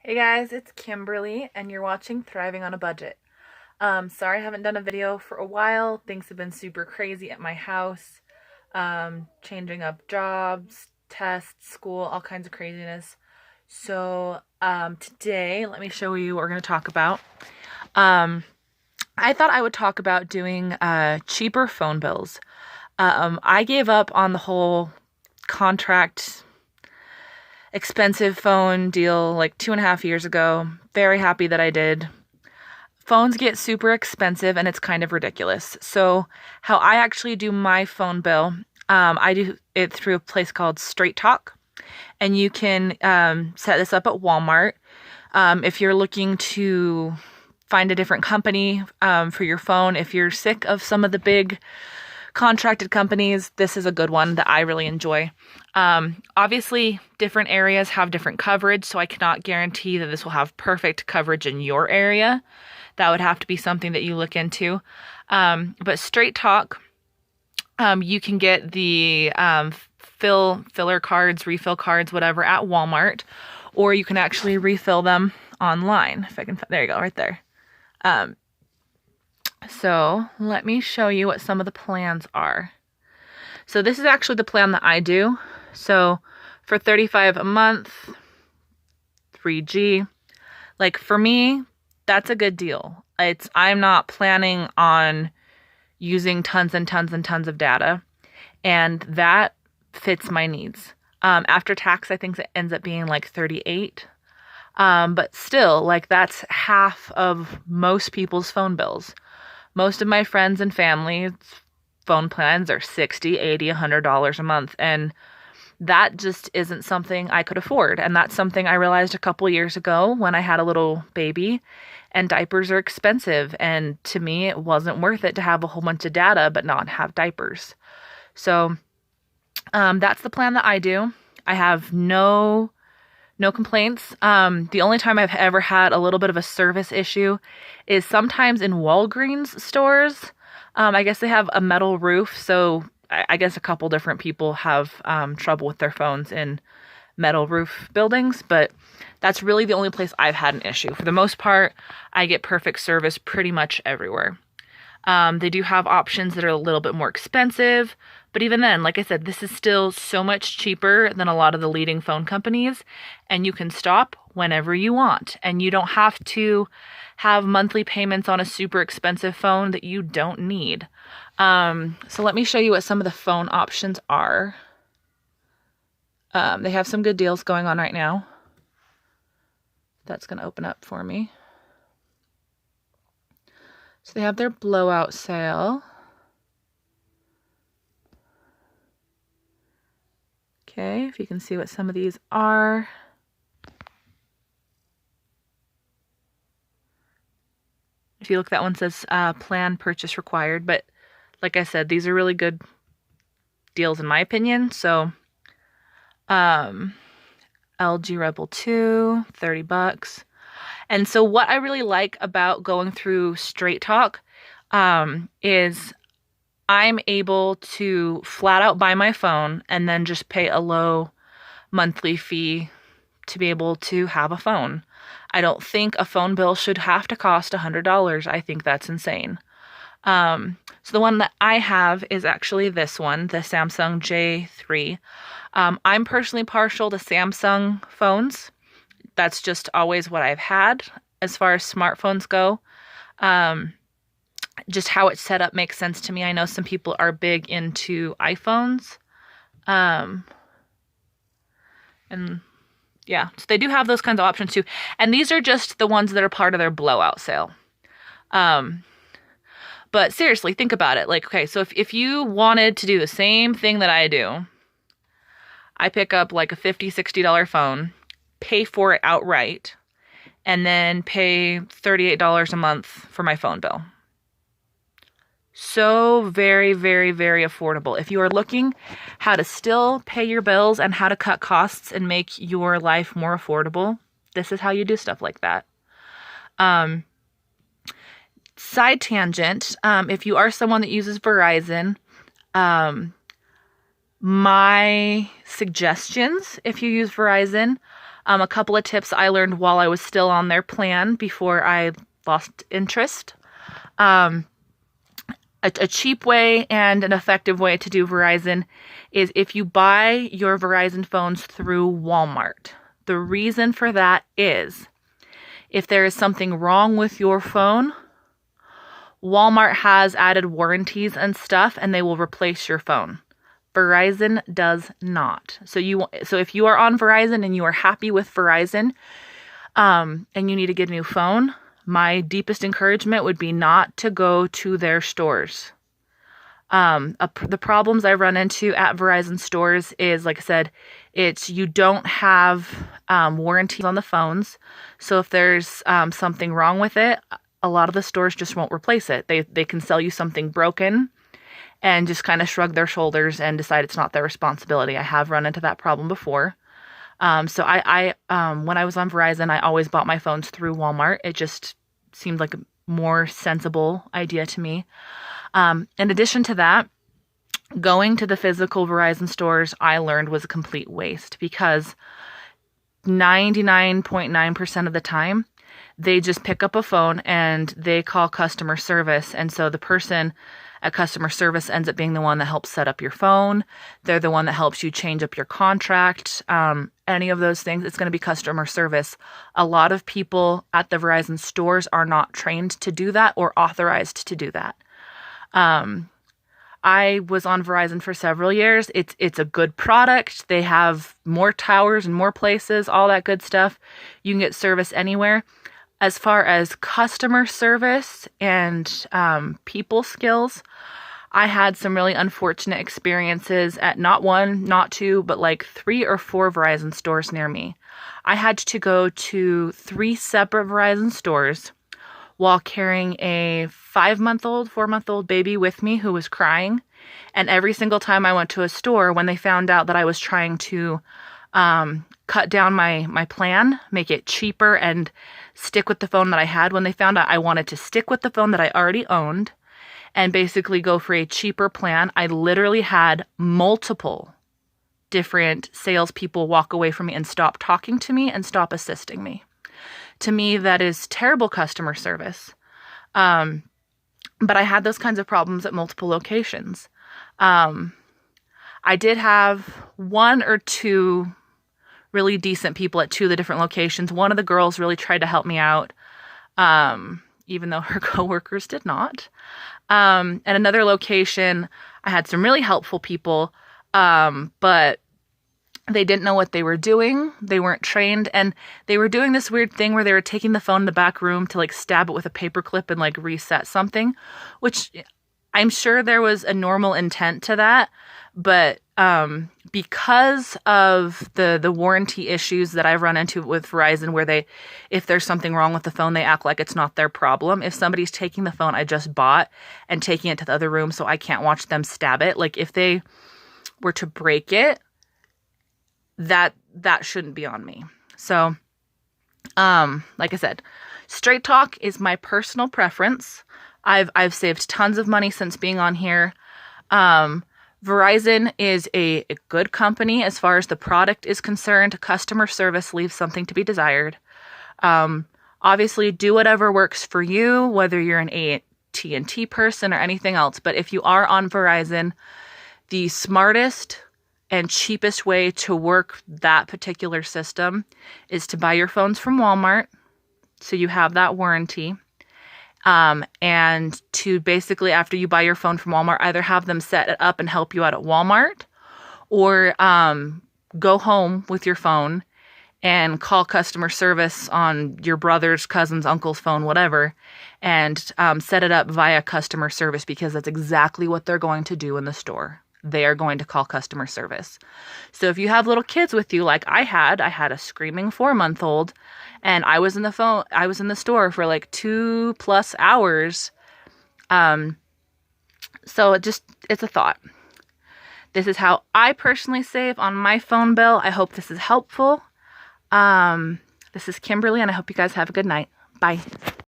Hey guys, it's Kimberly, and you're watching Thriving on a Budget. Sorry I haven't done a video for a while. Things have been super crazy at my house. Changing up jobs, tests, school, all kinds of craziness. So today, let me show you what we're going to talk about. I thought I would talk about doing cheaper phone bills. I gave up on the whole contract expensive phone deal like 2.5 years ago. Very happy that I did. Phones get super expensive and it's kind of ridiculous. So how I actually do my phone bill, I do it through a place called Straight Talk. And you can set this up at Walmart. If you're looking to find a different company for your phone, if you're sick of some of the big contracted companies, this is a good one that I really enjoy. Obviously, different areas have different coverage, so I cannot guarantee that this will have perfect coverage in your area. That would have to be something that you look into. But Straight Talk, you can get the filler cards, refill cards, whatever, at Walmart, or you can actually refill them online. If I can, there you go, right there. So let me show you what some of the plans are. So this is actually the plan that I do. So for $35 a month, 3G, like for me, that's a good deal. I'm not planning on using tons and tons and tons of data, and that fits my needs. After tax, I think it ends up being like 38. But still, like that's half of most people's phone bills. Most of my friends and family's phone plans are $60, $80, $100 a month, and that just isn't something I could afford. And that's something I realized a couple years ago when I had a little baby, and diapers are expensive, and to me it wasn't worth it to have a whole bunch of data but not have diapers. So that's the plan that I do. I have no complaints. The only time I've ever had a little bit of a service issue is sometimes in Walgreens stores. I guess they have a metal roof, so I guess a couple different people have trouble with their phones in metal roof buildings, but that's really the only place I've had an issue. For the most part, I get perfect service pretty much everywhere. They do have options that are a little bit more expensive, but even then, like I said, this is still so much cheaper than a lot of the leading phone companies, and you can stop whenever you want, and you don't have to have monthly payments on a super expensive phone that you don't need. So let me show you what some of the phone options are. They have some good deals going on right now. That's going to open up for me. So they have their blowout sale. Okay, if you can see what some of these are. If you look, that one says plan purchase required, but like I said, these are really good deals in my opinion. So LG Rebel 2, $30. And so what I really like about going through Straight Talk is I'm able to flat out buy my phone and then just pay a low monthly fee to be able to have a phone. I don't think a phone bill should have to cost $100. I think that's insane. So the one that I have is actually this one, the Samsung J3. I'm personally partial to Samsung phones. That's just always what I've had as far as smartphones go. Just how it's set up makes sense to me. I know some people are big into iPhones. And yeah, so they do have those kinds of options too. And these are just the ones that are part of their blowout sale. But seriously, think about it. Like, okay, so if you wanted to do the same thing that I do, I pick up like a $50, $60 phone, pay for it outright, and then pay $38 a month for my phone bill. So very, very, very affordable. If you are looking how to still pay your bills and how to cut costs and make your life more affordable, this is how you do stuff like that. Side tangent, if you are someone that uses Verizon, my suggestions, if you use Verizon, A couple of tips I learned while I was still on their plan before I lost interest. A cheap way and an effective way to do Verizon is if you buy your Verizon phones through Walmart. The reason for that is if there is something wrong with your phone, Walmart has added warranties and stuff, and they will replace your phone. Verizon does not. So if you are on Verizon and you are happy with Verizon, and you need to get a new phone, my deepest encouragement would be not to go to their stores. The problems I run into at Verizon stores is, like I said, you don't have warranties on the phones. So if there's something wrong with it, a lot of the stores just won't replace it. They can sell you something broken and just kind of shrug their shoulders and decide it's not their responsibility. I have run into that problem before. So I when I was on Verizon, I always bought my phones through Walmart. It just seemed like a more sensible idea to me. In addition to that, going to the physical Verizon stores, I learned was a complete waste because 99.9% of the time, they just pick up a phone and they call customer service. And so the person at customer service ends up being the one that helps set up your phone. They're the one that helps you change up your contract. Any of those things, it's going to be customer service. A lot of people at the Verizon stores are not trained to do that or authorized to do that. I was on Verizon for several years. It's a good product. They have more towers and more places, all that good stuff. You can get service anywhere. As far as customer service and people skills, I had some really unfortunate experiences at not one, not two, but like 3 or 4 Verizon stores near me. I had to go to 3 separate Verizon stores while carrying a 5-month-old, 4-month-old baby with me who was crying. And every single time I went to a store, when they found out that I was trying to cut down my plan, make it cheaper, and stick with the phone that I had, when they found out I wanted to stick with the phone that I already owned and basically go for a cheaper plan, I literally had multiple different salespeople walk away from me and stop talking to me and stop assisting me. To me, that is terrible customer service. But I had those kinds of problems at multiple locations. I did have 1 or 2 really decent people at 2 of the different locations. One of the girls really tried to help me out, even though her coworkers did not. At another location, I had some really helpful people, but they didn't know what they were doing. They weren't trained, and they were doing this weird thing where they were taking the phone in the back room to like stab it with a paper clip and like reset something, which I'm sure there was a normal intent to that, but because of the warranty issues that I've run into with Verizon, where if there's something wrong with the phone, they act like it's not their problem. If somebody's taking the phone I just bought and taking it to the other room so I can't watch them stab it, like if they were to break it, that shouldn't be on me. So, like I said, Straight Talk is my personal preference. I've saved tons of money since being on here. Verizon is a good company as far as the product is concerned. Customer service leaves something to be desired. Obviously, do whatever works for you, whether you're an AT&T person or anything else. But if you are on Verizon, the smartest and cheapest way to work that particular system is to buy your phones from Walmart, so you have that warranty. And to basically, after you buy your phone from Walmart, either have them set it up and help you out at Walmart, or go home with your phone and call customer service on your brother's, cousin's, uncle's phone, whatever, and set it up via customer service, because that's exactly what they're going to do in the store. They are going to call customer service. So if you have little kids with you, like I had a screaming 4-month-old, and I was in the store for like 2+ hours. So it's a thought. This is how I personally save on my phone bill. I hope this is helpful. This is Kimberly, and I hope you guys have a good night. Bye.